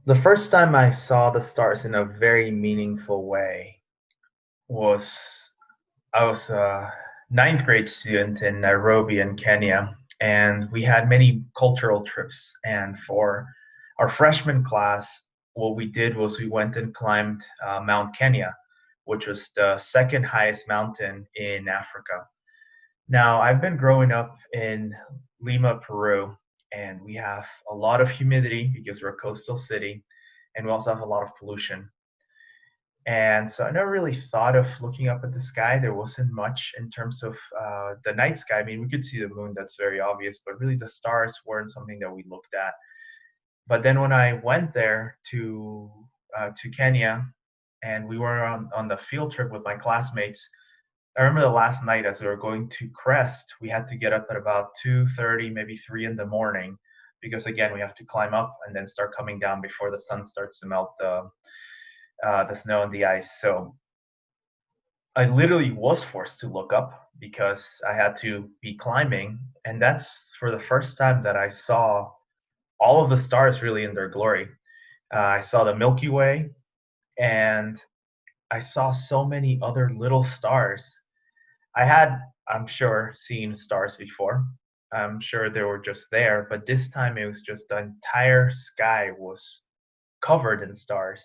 The first time I saw the stars in a very meaningful way was I was a ninth grade student in Nairobi in Kenya, and we had many cultural trips. And for our freshman class, what we did was we went and climbed Mount Kenya, which was the second highest mountain in Africa. Now, I've been growing up in Lima, Peru, and we have a lot of humidity because we're a coastal city, and we also have a lot of pollution. And so I never really thought of looking up at the sky. There wasn't much in terms of the night sky. I mean, we could see the moon, that's very obvious, but really the stars weren't something that we looked at. But then when I went there to Kenya, and we were on the field trip with my classmates, I remember the last night as we were going to Crest, we had to get up at about 2:30, maybe 3 in the morning, because again, we have to climb up and then start coming down before the sun starts to melt the snow and the ice. So I literally was forced to look up because I had to be climbing, and that's for the first time that I saw all of the stars really in their glory. I saw the Milky Way, and I saw so many other little stars. I had, I'm sure, seen stars before. I'm sure they were just there, but this time it was just the entire sky was covered in stars.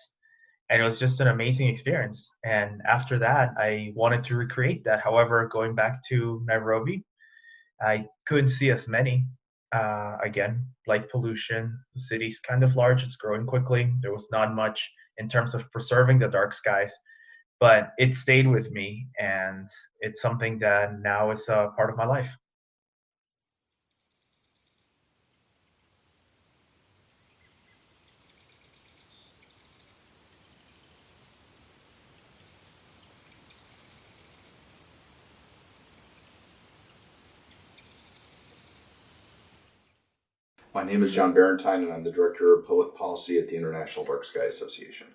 And it was just an amazing experience. And after that, I wanted to recreate that. However, going back to Nairobi, I couldn't see as many. Again, light pollution, the city's kind of large, it's growing quickly. There was not much in terms of preserving the dark skies, but it stayed with me, and it's something that now is a part of my life. My name is John Barentine, and I'm the Director of Public Policy at the International Dark Sky Association.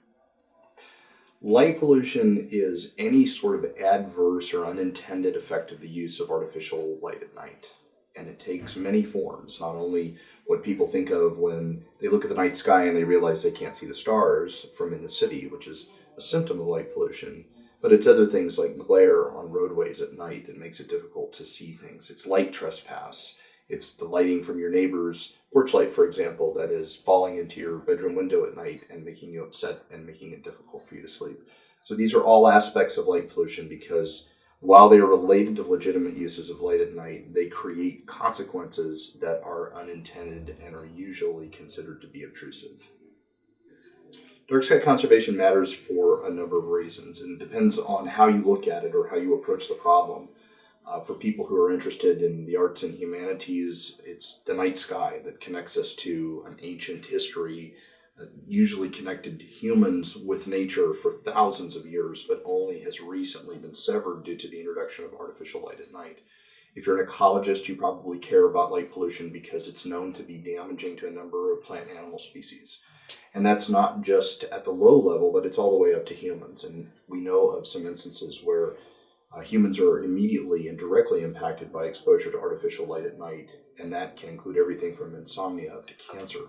Light pollution is any sort of adverse or unintended effect of the use of artificial light at night. And it takes many forms, not only what people think of when they look at the night sky and they realize they can't see the stars from in the city, which is a symptom of light pollution, but it's other things like glare on roadways at night that makes it difficult to see things. It's light trespass. It's the lighting from your neighbor's porch light, for example, that is falling into your bedroom window at night and making you upset and making it difficult for you to sleep. So these are all aspects of light pollution because while they are related to legitimate uses of light at night, they create consequences that are unintended and are usually considered to be obtrusive. Dark sky conservation matters for a number of reasons, and it depends on how you look at it or how you approach the problem. For people who are interested in the arts and humanities, it's the night sky that connects us to an ancient history, usually connected humans with nature for thousands of years, but only has recently been severed due to the introduction of artificial light at night. If you're an ecologist, you probably care about light pollution because it's known to be damaging to a number of plant and animal species. And that's not just at the low level, but it's all the way up to humans. And we know of some instances where humans are immediately and directly impacted by exposure to artificial light at night, and that can include everything from insomnia up to cancer.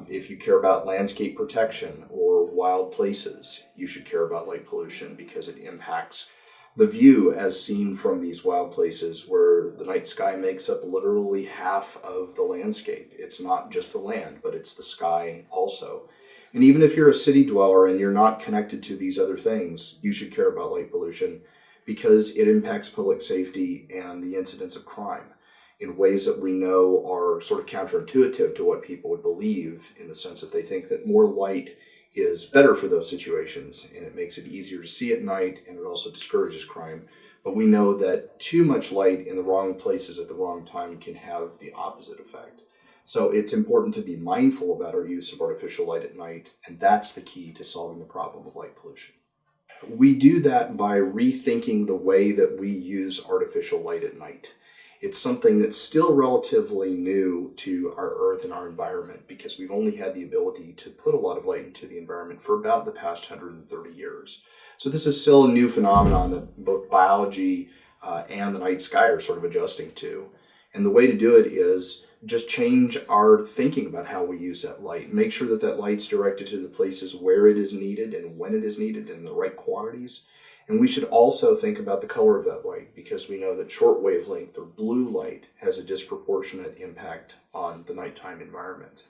If you care about landscape protection or wild places, you should care about light pollution because it impacts the view as seen from these wild places where the night sky makes up literally half of the landscape. It's not just the land, but it's the sky also. And even if you're a city dweller and you're not connected to these other things, you should care about light pollution because it impacts public safety and the incidence of crime in ways that we know are sort of counterintuitive to what people would believe, in the sense that they think that more light is better for those situations and it makes it easier to see at night and it also discourages crime. But we know that too much light in the wrong places at the wrong time can have the opposite effect. So it's important to be mindful about our use of artificial light at night, and that's the key to solving the problem of light pollution. We do that by rethinking the way that we use artificial light at night. It's something that's still relatively new to our Earth and our environment because we've only had the ability to put a lot of light into the environment for about the past 130 years. So this is still a new phenomenon that both biology and the night sky are sort of adjusting to. And the way to do it is just change our thinking about how we use that light. Make sure that that light's directed to the places where it is needed and when it is needed in the right quantities. And we should also think about the color of that light, because we know that short wavelength or blue light has a disproportionate impact on the nighttime environment.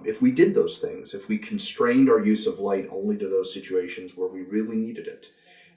If we did those things, if we constrained our use of light only to those situations where we really needed it,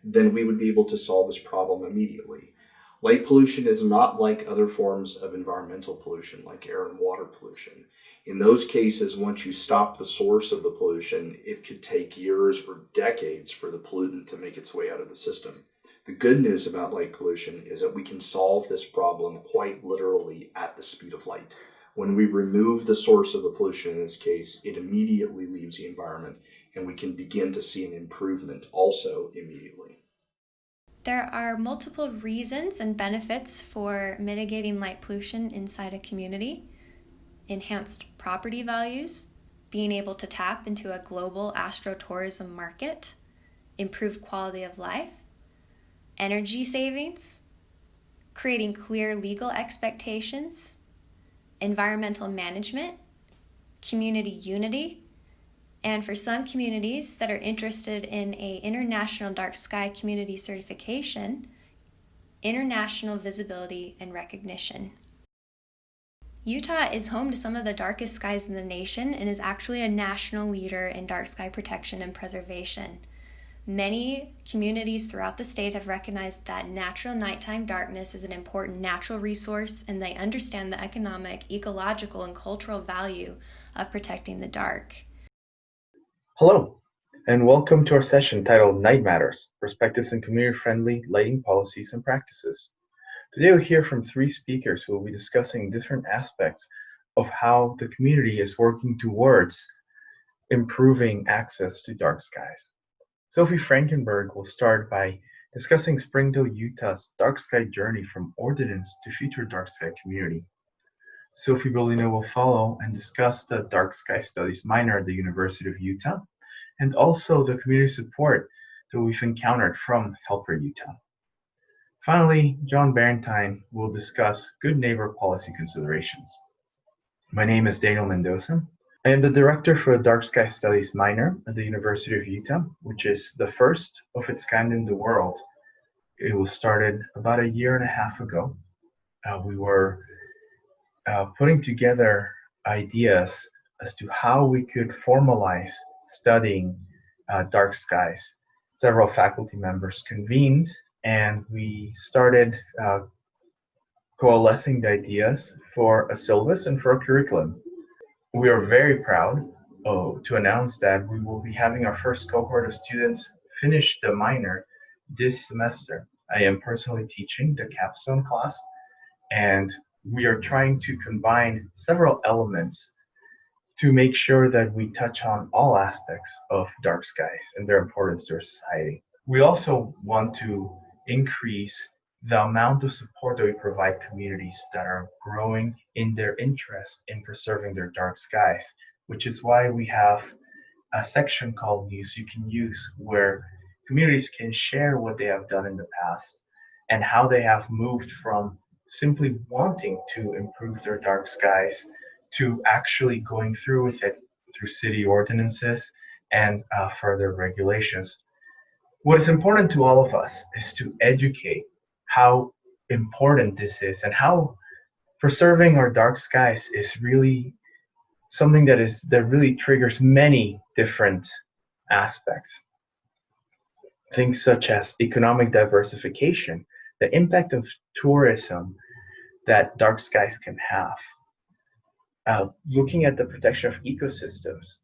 then we would be able to solve this problem immediately. Light pollution is not like other forms of environmental pollution, like air and water pollution. In those cases, once you stop the source of the pollution, it could take years or decades for the pollutant to make its way out of the system. The good news about light pollution is that we can solve this problem quite literally at the speed of light. When we remove the source of the pollution in this case, it immediately leaves the environment, and we can begin to see an improvement also immediately. There are multiple reasons and benefits for mitigating light pollution inside a community. Enhanced property values, being able to tap into a global astrotourism market, improved quality of life, energy savings, creating clear legal expectations, environmental management, community unity, and for some communities that are interested in an international dark sky community certification, international visibility and recognition. Utah is home to some of the darkest skies in the nation and is actually a national leader in dark sky protection and preservation. Many communities throughout the state have recognized that natural nighttime darkness is an important natural resource, and they understand the economic, ecological, and cultural value of protecting the dark. Hello, and welcome to our session titled Night Matters, Perspectives in Community-Friendly Lighting Policies and Practices. Today we'll hear from three speakers who will be discussing different aspects of how the community is working towards improving access to dark skies. Sophie Frankenberg will start by discussing Springdale, Utah's dark sky journey from ordinance to future dark sky community. Sophie Bolino will follow and discuss the Dark Sky Studies minor at the University of Utah, and also the community support that we've encountered from Helper Utah. Finally, John Barentine will discuss good neighbor policy considerations. My name is Daniel Mendoza. I am the director for the Dark Sky Studies minor at the University of Utah, which is the first of its kind in the world. It was started about a year and a half ago. We were putting together ideas as to how we could formalize studying dark skies. Several faculty members convened, and we started coalescing the ideas for a syllabus and for a curriculum. We are very proud to announce that we will be having our first cohort of students finish the minor this semester. I am personally teaching the capstone class, and we are trying to combine several elements to make sure that we touch on all aspects of dark skies and their importance to our society. We also want to increase the amount of support that we provide communities that are growing in their interest in preserving their dark skies, which is why we have a section called News You Can Use, where communities can share what they have done in the past and how they have moved from simply wanting to improve their dark skies to actually going through with it through city ordinances and further regulations. What is important to all of us is to educate how important this is and how preserving our dark skies is really something that really triggers many different aspects. Things such as economic diversification, the impact of tourism that dark skies can have, looking at the protection of ecosystems,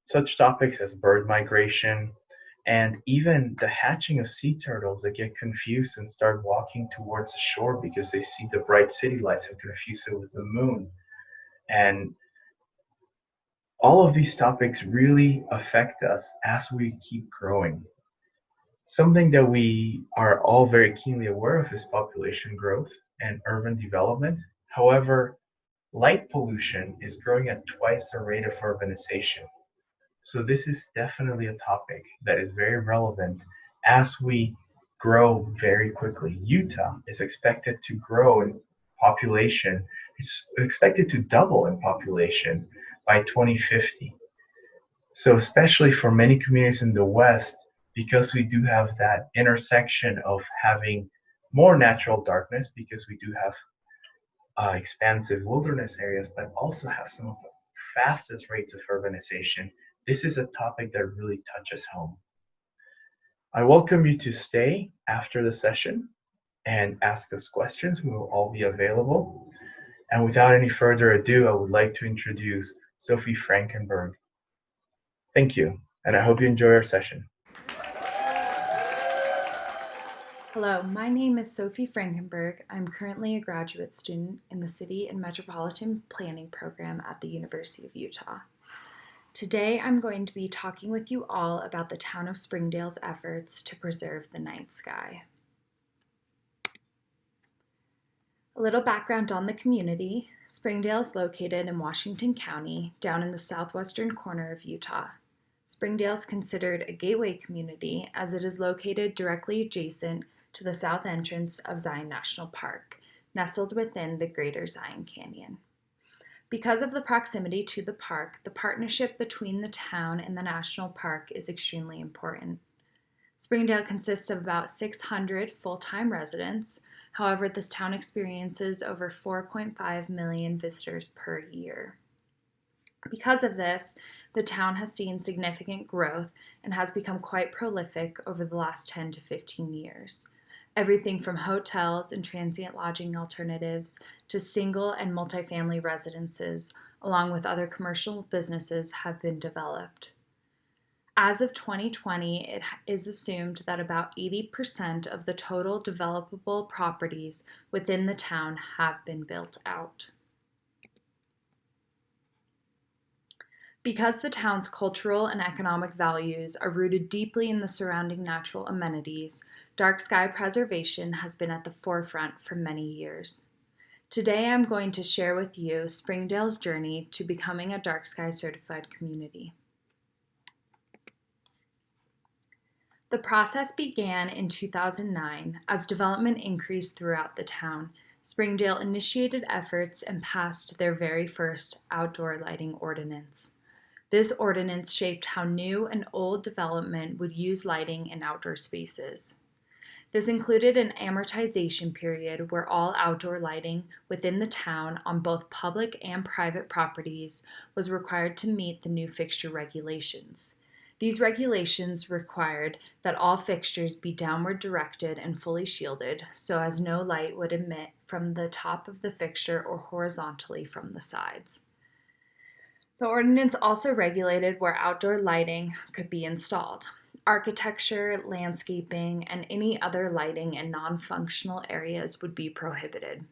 such topics as bird migration, and even the hatching of sea turtles that get confused and start walking towards the shore because they see the bright city lights and confuse it with the moon. And all of these topics really affect us as we keep growing. Something that we are all very keenly aware of is population growth and urban development. However, light pollution is growing at twice the rate of urbanization. So this is definitely a topic that is very relevant as we grow very quickly. Utah is expected to grow in population is expected to double in population by 2050. So especially for many communities in the West, because we do have that intersection of having more natural darkness, because we do have expansive wilderness areas, but also have some of the fastest rates of urbanization, this is a topic that really touches home. I welcome you to stay after the session and ask us questions. We will all be available. And without any further ado, I would like to introduce Sophie Frankenberg. Thank you, and I hope you enjoy our session. Hello, my name is Sophie Frankenberg. I'm currently a graduate student in the City and Metropolitan Planning program at the University of Utah. Today, I'm going to be talking with you all about the town of Springdale's efforts to preserve the night sky. A little background on the community. Springdale is located in Washington County, down in the southwestern corner of Utah. Springdale is considered a gateway community as it is located directly adjacent to the south entrance of Zion National Park, nestled within the Greater Zion Canyon. Because of the proximity to the park, the partnership between the town and the national park is extremely important. Springdale consists of about 600 full-time residents. However, this town experiences over 4.5 million visitors per year. Because of this, the town has seen significant growth and has become quite prolific over the last 10 to 15 years. Everything from hotels and transient lodging alternatives to single and multifamily residences, along with other commercial businesses, have been developed. As of 2020, it is assumed that about 80% of the total developable properties within the town have been built out. Because the town's cultural and economic values are rooted deeply in the surrounding natural amenities, dark sky preservation has been at the forefront for many years. Today I'm going to share with you Springdale's journey to becoming a dark sky certified community. The process began in 2009 as development increased throughout the town. Springdale initiated efforts and passed their very first outdoor lighting ordinance. This ordinance shaped how new and old development would use lighting in outdoor spaces. This included an amortization period where all outdoor lighting within the town on both public and private properties was required to meet the new fixture regulations. These regulations required that all fixtures be downward directed and fully shielded so as no light would emit from the top of the fixture or horizontally from the sides. The ordinance also regulated where outdoor lighting could be installed. Architecture, landscaping, and any other lighting in non-functional areas would be prohibited.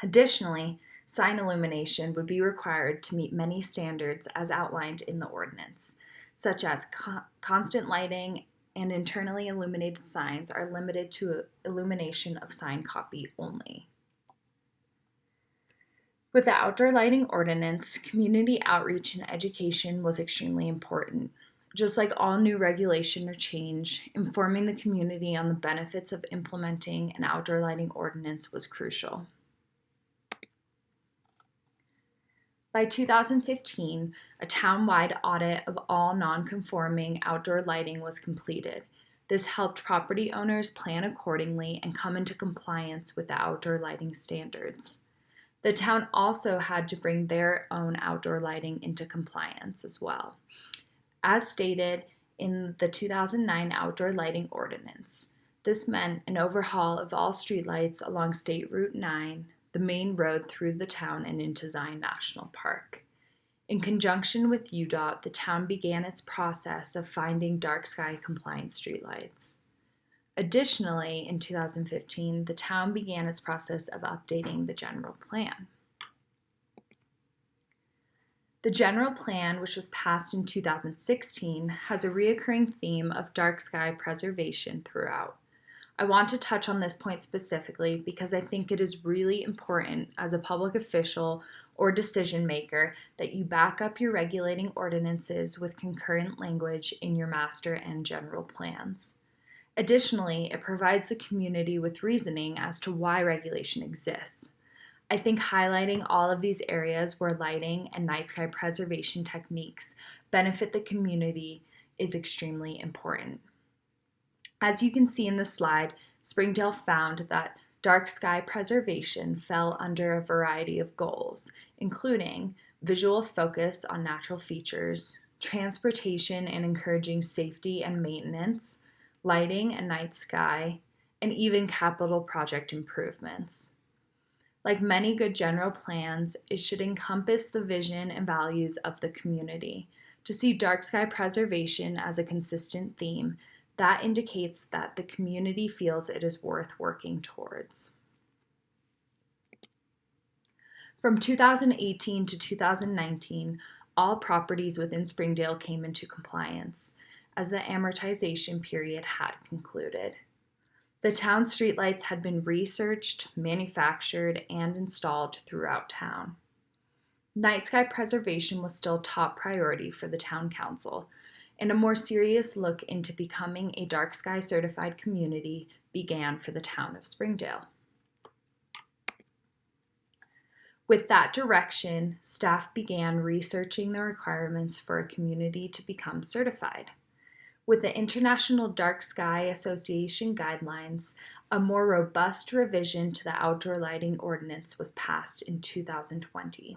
Additionally, sign illumination would be required to meet many standards as outlined in the ordinance, such as constant lighting and internally illuminated signs are limited to illumination of sign copy only. With the outdoor lighting ordinance, community outreach and education was extremely important. Just like all new regulation or change, informing the community on the benefits of implementing an outdoor lighting ordinance was crucial. By 2015, a town-wide audit of all non-conforming outdoor lighting was completed. This helped property owners plan accordingly and come into compliance with the outdoor lighting standards. The town also had to bring their own outdoor lighting into compliance as well, as stated in the 2009 Outdoor Lighting Ordinance. This meant an overhaul of all streetlights along State Route 9, the main road through the town and into Zion National Park. In conjunction with UDOT, the town began its process of finding dark sky compliant streetlights. Additionally, in 2015, the town began its process of updating the general plan. The general plan, which was passed in 2016, has a recurring theme of dark sky preservation throughout. I want to touch on this point specifically because I think it is really important as a public official or decision maker that you back up your regulating ordinances with concurrent language in your master and general plans. Additionally, it provides the community with reasoning as to why regulation exists. I think highlighting all of these areas where lighting and night sky preservation techniques benefit the community is extremely important. As you can see in the slide, Springdale found that dark sky preservation fell under a variety of goals, including visual focus on natural features, transportation and encouraging safety and maintenance, lighting and night sky, and even capital project improvements. Like many good general plans, it should encompass the vision and values of the community. To see dark sky preservation as a consistent theme, that indicates that the community feels it is worth working towards. From 2018 to 2019, all properties within Springdale came into compliance, as the amortization period had concluded. The town's streetlights had been researched, manufactured, and installed throughout town. Night sky preservation was still top priority for the town council, and a more serious look into becoming a dark sky certified community began for the town of Springdale. With that direction, staff began researching the requirements for a community to become certified. With the International Dark Sky Association guidelines, a more robust revision to the outdoor lighting ordinance was passed in 2020.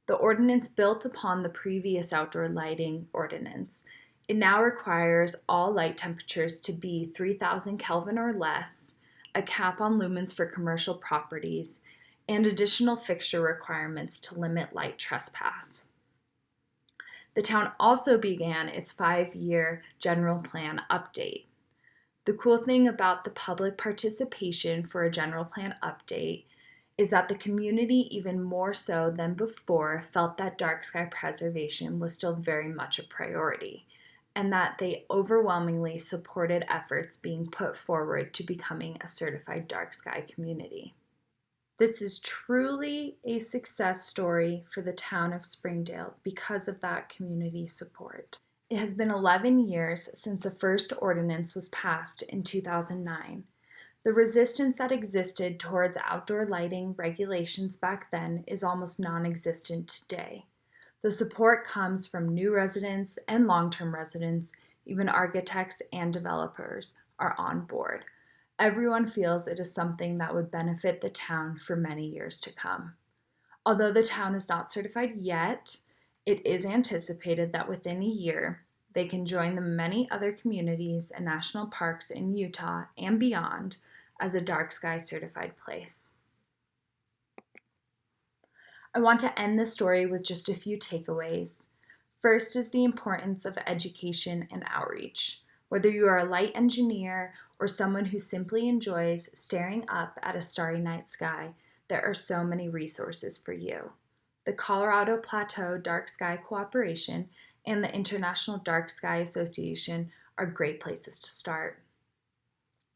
The ordinance built upon the previous outdoor lighting ordinance. It now requires all light temperatures to be 3,000 Kelvin or less, a cap on lumens for commercial properties, and additional fixture requirements to limit light trespass. The town also began its 5-year general plan update. The cool thing about the public participation for a general plan update is that the community, even more so than before, felt that dark sky preservation was still very much a priority, and that they overwhelmingly supported efforts being put forward to becoming a certified dark sky community. This is truly a success story for the town of Springdale because of that community support. It has been 11 years since the first ordinance was passed in 2009. The resistance that existed towards outdoor lighting regulations back then is almost non-existent today. The support comes from new residents and long-term residents, even architects and developers are on board. Everyone feels it is something that would benefit the town for many years to come. Although the town is not certified yet, it is anticipated that within a year, they can join the many other communities and national parks in Utah and beyond as a dark sky certified place. I want to end this story with just a few takeaways. First is the importance of education and outreach. Whether you are a light engineer or someone who simply enjoys staring up at a starry night sky, there are so many resources for you. The Colorado Plateau Dark Sky Cooperation and the International Dark Sky Association are great places to start.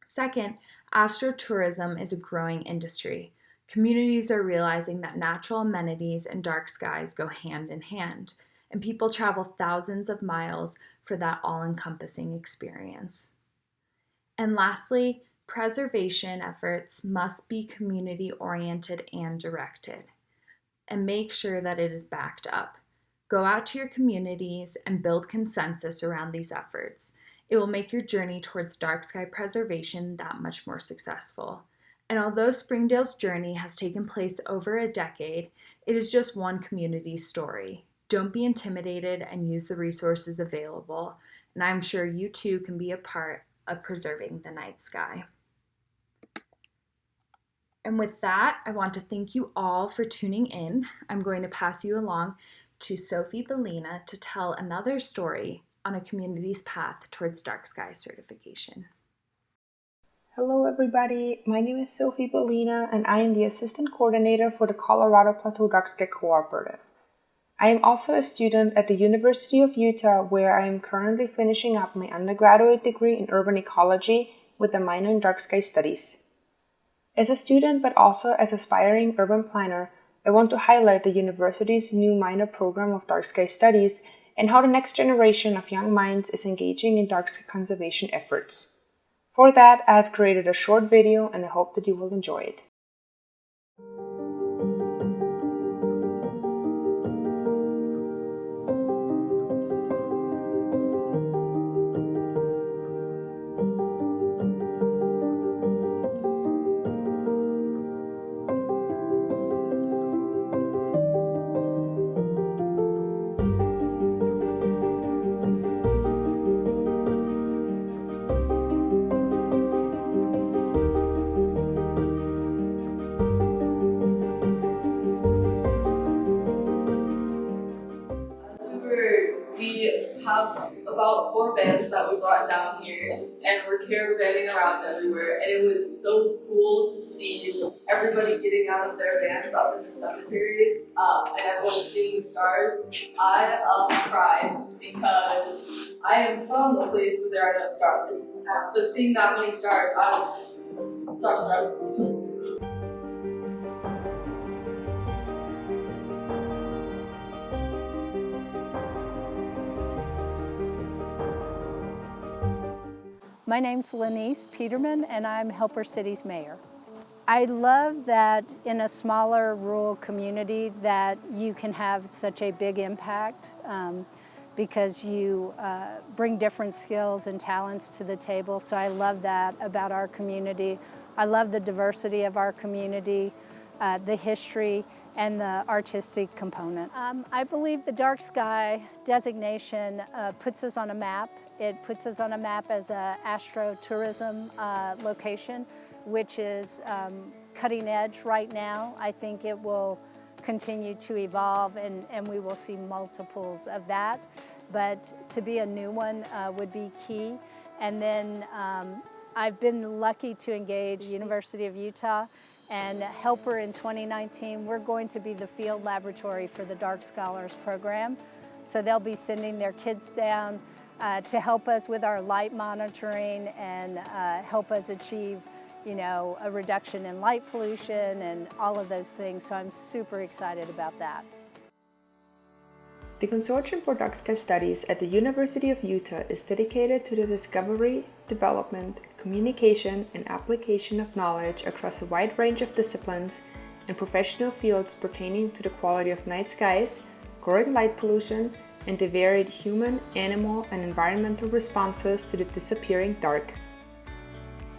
Second, astrotourism is a growing industry. Communities are realizing that natural amenities and dark skies go hand in hand, and people travel thousands of miles for that all-encompassing experience. And lastly, preservation efforts must be community-oriented and directed, and make sure that it is backed up. Go out to your communities and build consensus around these efforts. It will make your journey towards dark sky preservation that much more successful. And although Springdale's journey has taken place over a decade, it is just one community's story. Don't be intimidated and use the resources available, and I'm sure you too can be a part of preserving the night sky. And with that, I want to thank you all for tuning in. I'm going to pass you along to Sophie Bellina to tell another story on a community's path towards dark sky certification. Hello everybody, my name is Sophie Bellina and I am the Assistant Coordinator for the Colorado Plateau Dark Sky Cooperative. I am also a student at the University of Utah, where I am currently finishing up my undergraduate degree in urban ecology with a minor in dark sky studies. As a student, but also as aspiring urban planner, I want to highlight the university's new minor program of dark sky studies and how the next generation of young minds is engaging in dark sky conservation efforts. For that, I have created a short video and I hope that you will enjoy it. We have about 4 vans that we brought down here, and we're caravanning around everywhere. And it was so cool to see everybody getting out of their vans up in the cemetery, and everyone seeing stars. I cried because I am from the place where there are no stars. So seeing that many stars, I was starstruck. My name's Lenise Peterman, and I'm Helper City's mayor. I love that in a smaller rural community that you can have such a big impact because you bring different skills and talents to the table. So I love that about our community. I love the diversity of our community, the history, and the artistic component. I believe the dark sky designation puts us on a map. It puts us on a map as an astro-tourism location, which is cutting edge right now. I think it will continue to evolve and we will see multiples of that. But to be a new one would be key. And then I've been lucky to engage the University of Utah and Helper in 2019. We're going to be the field laboratory for the Dark Scholars program. So they'll be sending their kids down to help us with our light monitoring and help us achieve, a reduction in light pollution and all of those things. So I'm super excited about that. The Consortium for Dark Sky Studies at the University of Utah is dedicated to the discovery, development, communication, and application of knowledge across a wide range of disciplines and professional fields pertaining to the quality of night skies, growing light pollution, and the varied human, animal, and environmental responses to the disappearing dark.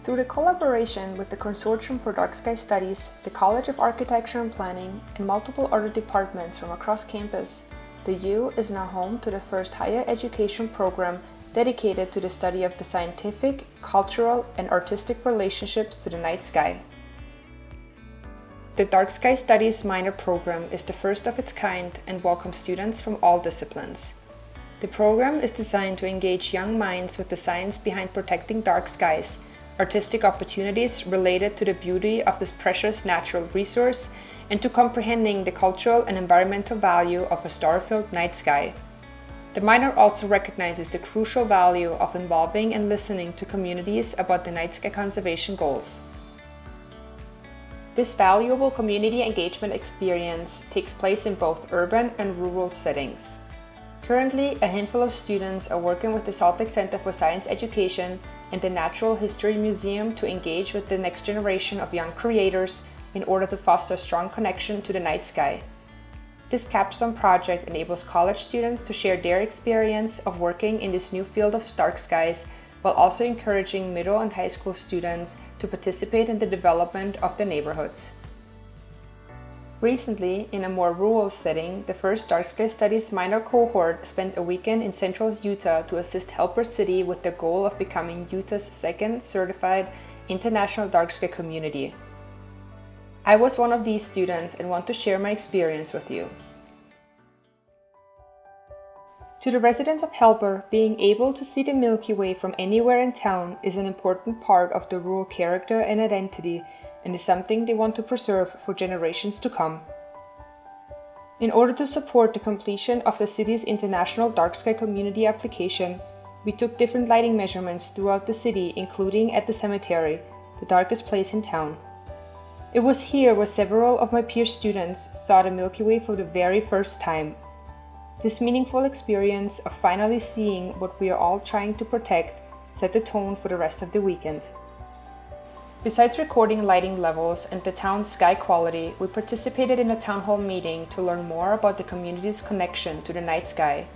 Through the collaboration with the Consortium for Dark Sky Studies, the College of Architecture and Planning, and multiple other departments from across campus, the U is now home to the first higher education program dedicated to the study of the scientific, cultural, and artistic relationships to the night sky. The Dark Sky Studies minor program is the first of its kind and welcomes students from all disciplines. The program is designed to engage young minds with the science behind protecting dark skies, artistic opportunities related to the beauty of this precious natural resource, and to comprehending the cultural and environmental value of a star-filled night sky. The minor also recognizes the crucial value of involving and listening to communities about the night sky conservation goals. This valuable community engagement experience takes place in both urban and rural settings. Currently, a handful of students are working with the Salt Lake Center for Science Education and the Natural History Museum to engage with the next generation of young creators in order to foster a strong connection to the night sky. This capstone project enables college students to share their experience of working in this new field of dark skies, while also encouraging middle and high school students to participate in the development of their neighborhoods. Recently, in a more rural setting, the first Dark Sky Studies minor cohort spent a weekend in central Utah to assist Helper City with the goal of becoming Utah's second certified international dark sky community. I was one of these students and want to share my experience with you. To the residents of Helper, being able to see the Milky Way from anywhere in town is an important part of the rural character and identity, and is something they want to preserve for generations to come. In order to support the completion of the city's International Dark Sky Community application, we took different lighting measurements throughout the city, including at the cemetery, the darkest place in town. It was here where several of my peer students saw the Milky Way for the very first time. This meaningful experience of finally seeing what we are all trying to protect set the tone for the rest of the weekend. Besides recording lighting levels and the town's sky quality, we participated in a town hall meeting to learn more about the community's connection to the night sky.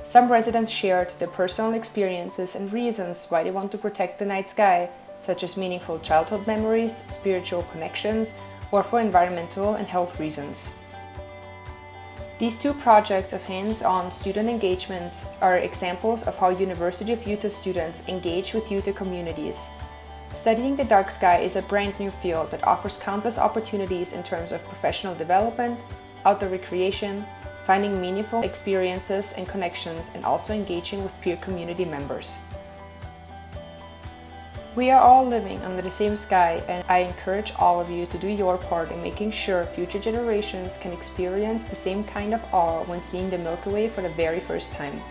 Some residents shared their personal experiences and reasons why they want to protect the night sky, such as meaningful childhood memories, spiritual connections, or for environmental and health reasons. These two projects of hands-on student engagement are examples of how University of Utah students engage with Utah communities. Studying the dark sky is a brand new field that offers countless opportunities in terms of professional development, outdoor recreation, finding meaningful experiences and connections, and also engaging with peer community members. We are all living under the same sky, and I encourage all of you to do your part in making sure future generations can experience the same kind of awe when seeing the Milky Way for the very first time.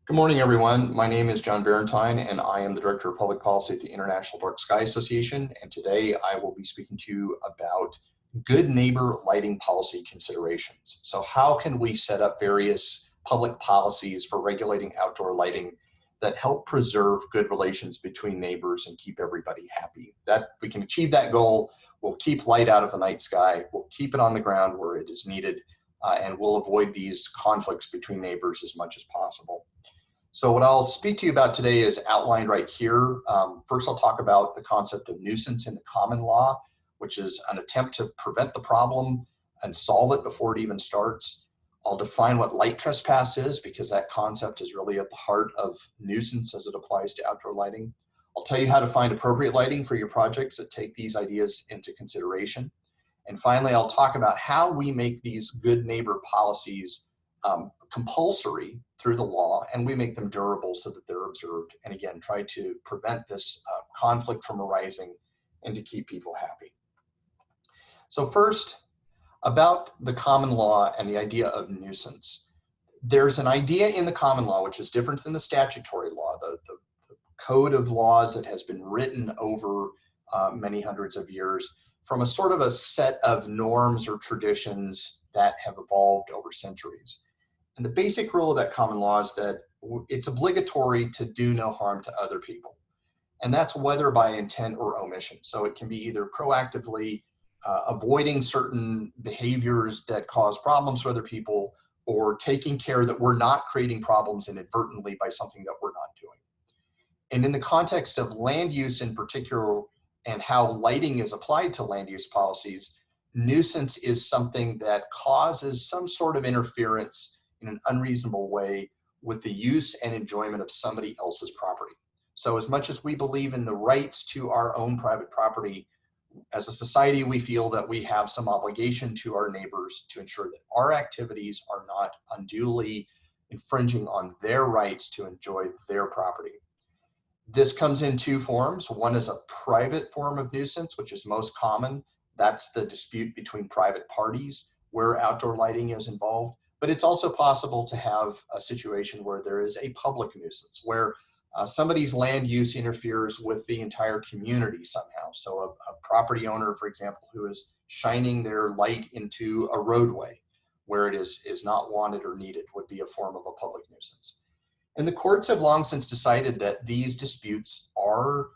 Good morning, everyone. My name is John Barentine, and I am the Director of Public Policy at the International Dark Sky Association. And today I will be speaking to you about good neighbor lighting policy considerations. So how can we set up various public policies for regulating outdoor lighting that help preserve good relations between neighbors and keep everybody happy? That we can achieve that goal, we'll keep light out of the night sky, we'll keep it on the ground where it is needed, and we'll avoid these conflicts between neighbors as much as possible. So what I'll speak to you about today is outlined right here. First, I'll talk about the concept of nuisance in the common law, which is an attempt to prevent the problem and solve it before it even starts. I'll define what light trespass is, because that concept is really at the heart of nuisance as it applies to outdoor lighting. I'll tell you how to find appropriate lighting for your projects that take these ideas into consideration. And finally, I'll talk about how we make these good neighbor policies compulsory through the law, and we make them durable so that they're observed, and again, try to prevent this conflict from arising and to keep people happy. So first, about the common law and the idea of nuisance. There's an idea in the common law which is different than the statutory law, the code of laws that has been written over many hundreds of years from a sort of a set of norms or traditions that have evolved over centuries. And the basic rule of that common law is that it's obligatory to do no harm to other people. And that's whether by intent or omission. So it can be either proactively avoiding certain behaviors that cause problems for other people, or taking care that we're not creating problems inadvertently by something that we're not doing. And in the context of land use in particular, and how lighting is applied to land use policies, nuisance is something that causes some sort of interference in an unreasonable way with the use and enjoyment of somebody else's property. So as much as we believe in the rights to our own private property, as a society, we feel that we have some obligation to our neighbors to ensure that our activities are not unduly infringing on their rights to enjoy their property. This comes in two forms. One is a private form of nuisance, which is most common. That's the dispute between private parties where outdoor lighting is involved. But it's also possible to have a situation where there is a public nuisance, where somebody's land use interferes with the entire community somehow. So a property owner, for example, who is shining their light into a roadway where it is not wanted or needed would be a form of a public nuisance. And the courts have long since decided that these disputes are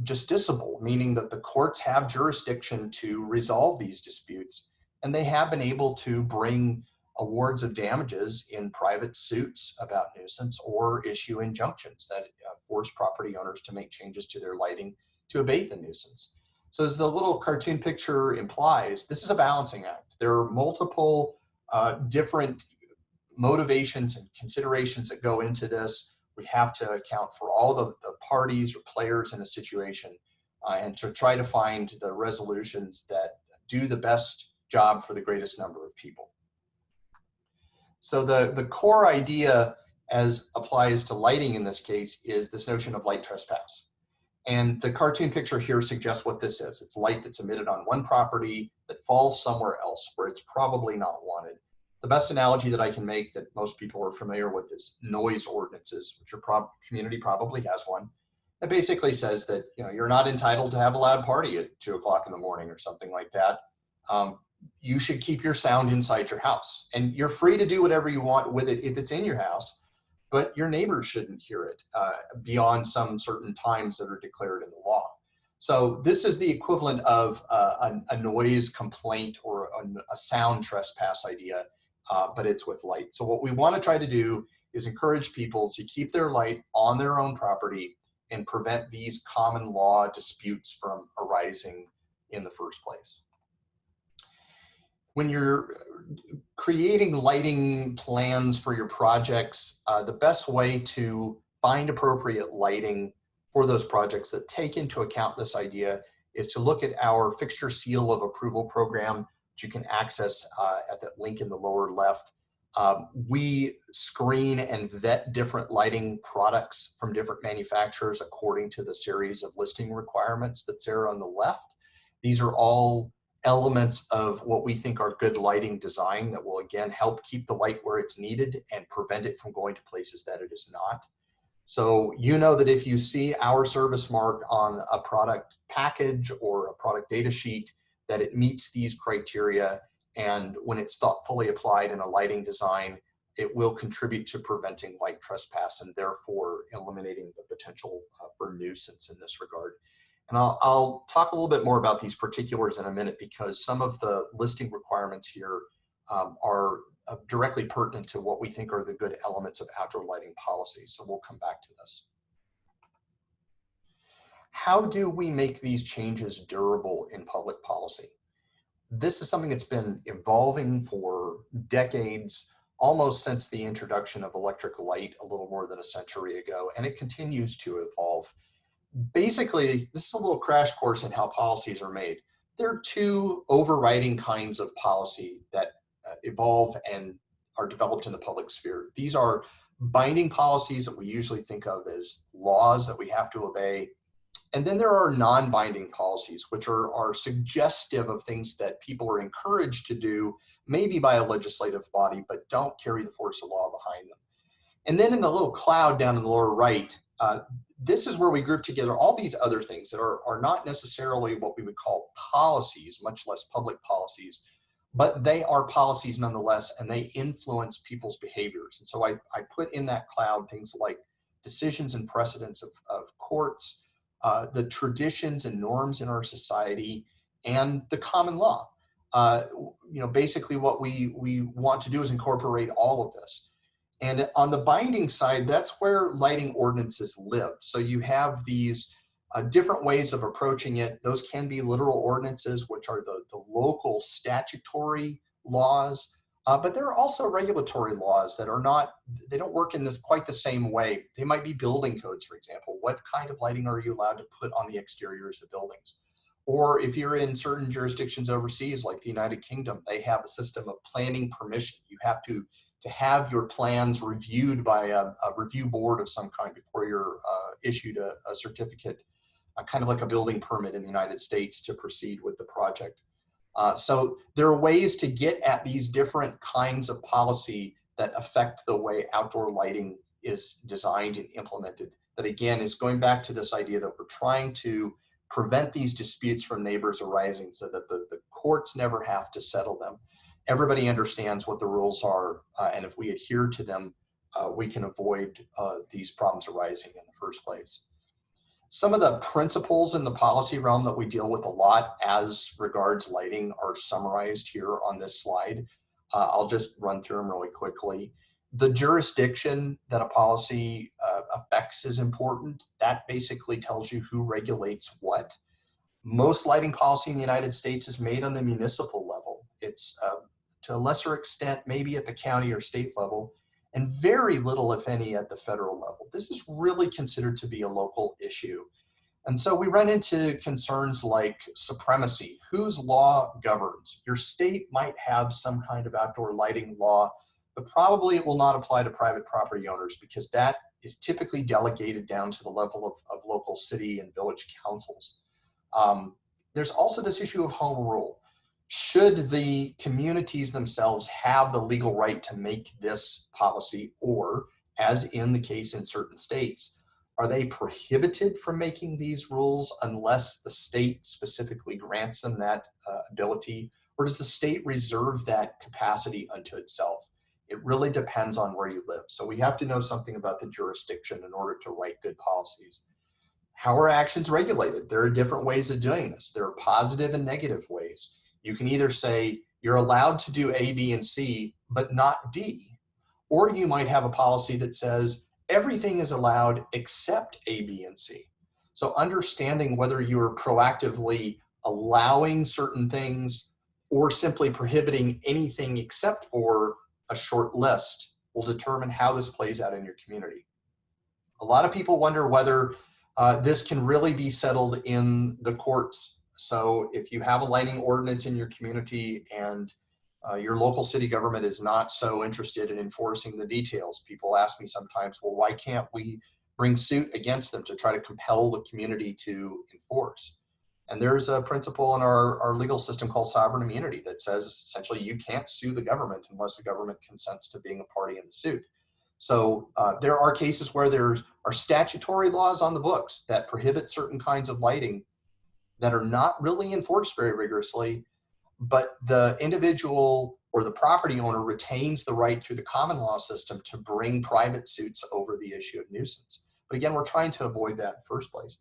justiciable, meaning that the courts have jurisdiction to resolve these disputes, and they have been able to bring awards of damages in private suits about nuisance, or issue injunctions that force property owners to make changes to their lighting to abate the nuisance. So as the little cartoon picture implies, this is a balancing act. There are multiple different motivations and considerations that go into this. We have to account for all the parties or players in a situation and to try to find the resolutions that do the best job for the greatest number of people. So the core idea as applies to lighting in this case is this notion of light trespass. And the cartoon picture here suggests what this is. It's light that's emitted on one property that falls somewhere else where it's probably not wanted. The best analogy that I can make that most people are familiar with is noise ordinances, which your community probably has one. It basically says that you're not entitled to have a loud party at 2 o'clock in the morning or something like that. You should keep your sound inside your house, and you're free to do whatever you want with it if it's in your house, but your neighbors shouldn't hear it beyond some certain times that are declared in the law. So this is the equivalent of a noise complaint or a sound trespass idea, but it's with light. So what we want to try to do is encourage people to keep their light on their own property and prevent these common law disputes from arising in the first place. when you're creating lighting plans for your projects, the best way to find appropriate lighting for those projects that take into account this idea is to look at our fixture seal of approval program, which you can access at that link in the lower left. We screen and vet different lighting products from different manufacturers according to the series of listing requirements that's there on the left. These are all elements of what we think are good lighting design that will again help keep the light where it's needed and prevent it from going to places that it is not. So you know that if you see our service mark on a product package or a product data sheet, that it meets these criteria, and when it's thoughtfully applied in a lighting design, it will contribute to preventing light trespass and therefore eliminating the potential for nuisance in this regard. And I'll talk a little bit more about these particulars in a minute, because some of the listing requirements here are directly pertinent to what we think are the good elements of outdoor lighting policy. So we'll come back to this. How do we make these changes durable in public policy? This is something that's been evolving for decades, almost since the introduction of electric light a little more than a century ago, and it continues to evolve. Basically, this is a little crash course in how policies are made. There are two overriding kinds of policy that evolve and are developed in the public sphere. These are binding policies that we usually think of as laws that we have to obey. And then there are non-binding policies, which are suggestive of things that people are encouraged to do, maybe by a legislative body, but don't carry the force of law behind them. And then in the little cloud down in the lower right, this is where we group together all these other things that are not necessarily what we would call policies, much less public policies, but they are policies nonetheless, and they influence people's behaviors. And so I put in that cloud things like decisions and precedents of courts, the traditions and norms in our society, and the common law. Basically what we want to do is incorporate all of this. And on the binding side, that's where lighting ordinances live. So you have these different ways of approaching it. Those can be literal ordinances, which are the local statutory laws, but there are also regulatory laws that are not, they don't work in this quite the same way. They might be building codes, for example. What kind of lighting are you allowed to put on the exteriors of buildings? Or if you're in certain jurisdictions overseas, like the United Kingdom, they have a system of planning permission. You have to have your plans reviewed by a review board of some kind before you're issued a certificate, kind of like a building permit in the United States to proceed with the project. So there are ways to get at these different kinds of policy that affect the way outdoor lighting is designed and implemented. That again is going back to this idea that we're trying to prevent these disputes from neighbors arising so that the courts never have to settle them. Everybody understands what the rules are, and if we adhere to them, we can avoid these problems arising in the first place. Some of the principles in the policy realm that we deal with a lot as regards lighting are summarized here on this slide. I'll just run through them really quickly. The jurisdiction that a policy affects is important. That basically tells you who regulates what. Most lighting policy in the United States is made on the municipal level. It's to a lesser extent, maybe at the county or state level, and very little, if any, at the federal level. This is really considered to be a local issue. And so we run into concerns like supremacy. Whose law governs? Your state might have some kind of outdoor lighting law, but probably it will not apply to private property owners because that is typically delegated down to the level of local city and village councils. There's also this issue of home rule. Should the communities themselves have the legal right to make this policy, or as in the case in certain states, are they prohibited from making these rules unless the state specifically grants them that ability, or does the state reserve that capacity unto itself? It really depends on where you live. So we have to know something about the jurisdiction in order to write good policies. How are actions regulated? There are different ways of doing this. There are positive and negative ways. You can either say you're allowed to do A, B, and C, but not D. Or you might have a policy that says everything is allowed except A, B, and C. So understanding whether you're proactively allowing certain things or simply prohibiting anything except for a short list will determine how this plays out in your community. A lot of people wonder whether this can really be settled in the courts. So if you have a lighting ordinance in your community and your local city government is not so interested in enforcing the details, people ask me sometimes, well, why can't we bring suit against them to try to compel the community to enforce? And there's a principle in our legal system called sovereign immunity that says essentially you can't sue the government unless the government consents to being a party in the suit. So there are cases where there are statutory laws on the books that prohibit certain kinds of lighting that are not really enforced very rigorously, but the individual or the property owner retains the right through the common law system to bring private suits over the issue of nuisance. But again, we're trying to avoid that in the first place.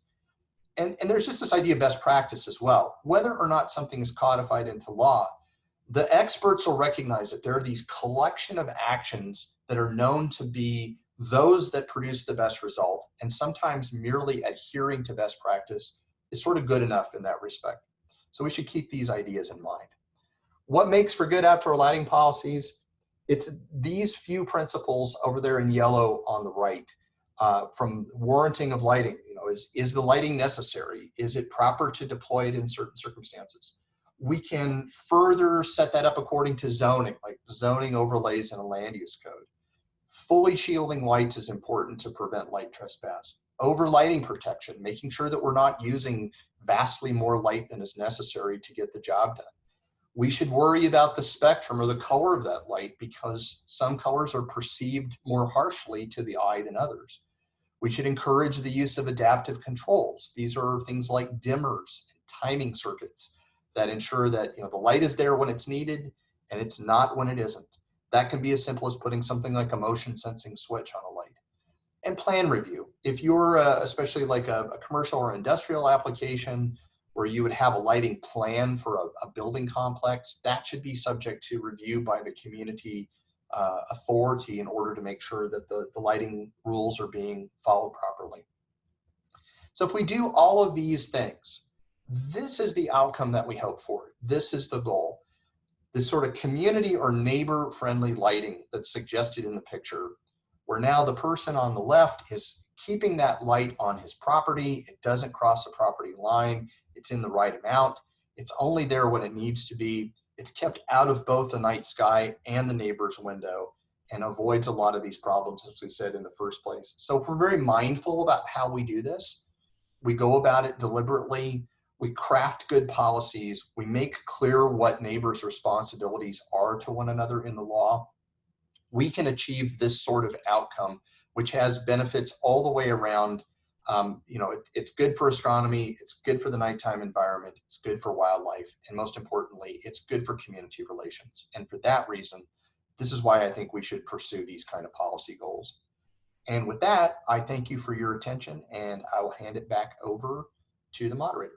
And there's just this idea of best practice as well. Whether or not something is codified into law, the experts will recognize that there are these collection of actions that are known to be those that produce the best result. And sometimes merely adhering to best practice is sort of good enough in that respect. So we should keep these ideas in mind. What makes for good outdoor lighting policies? It's these few principles over there in yellow on the right. From warranting of lighting, is the lighting necessary? Is it proper to deploy it in certain circumstances? We can further set that up according to zoning, like zoning overlays in a land use code. Fully shielding lights is important to prevent light trespass. Overlighting protection, making sure that we're not using vastly more light than is necessary to get the job done. We should worry about the spectrum or the color of that light because some colors are perceived more harshly to the eye than others. We should encourage the use of adaptive controls. These are things like dimmers and timing circuits that ensure that the light is there when it's needed and it's not when it isn't. That can be as simple as putting something like a motion sensing switch on a light. And plan review. If you're especially like a commercial or industrial application where you would have a lighting plan for a building complex, that should be subject to review by the community authority in order to make sure that the lighting rules are being followed properly. So if we do all of these things, this is the outcome that we hope for. This is the goal. This sort of community or neighbor-friendly lighting that's suggested in the picture, where now the person on the left is keeping that light on his property. It doesn't cross the property line. It's in the right amount. It's only there when it needs to be. It's kept out of both the night sky and the neighbor's window and avoids a lot of these problems, as we said in the first place. So if we're very mindful about how we do this, we go about it deliberately, we craft good policies, we make clear what neighbors' responsibilities are to one another in the law, we can achieve this sort of outcome, which has benefits all the way around. It's good for astronomy, it's good for the nighttime environment, it's good for wildlife, and most importantly, it's good for community relations. And for that reason, this is why I think we should pursue these kind of policy goals. And with that, I thank you for your attention, and I will hand it back over to the moderator.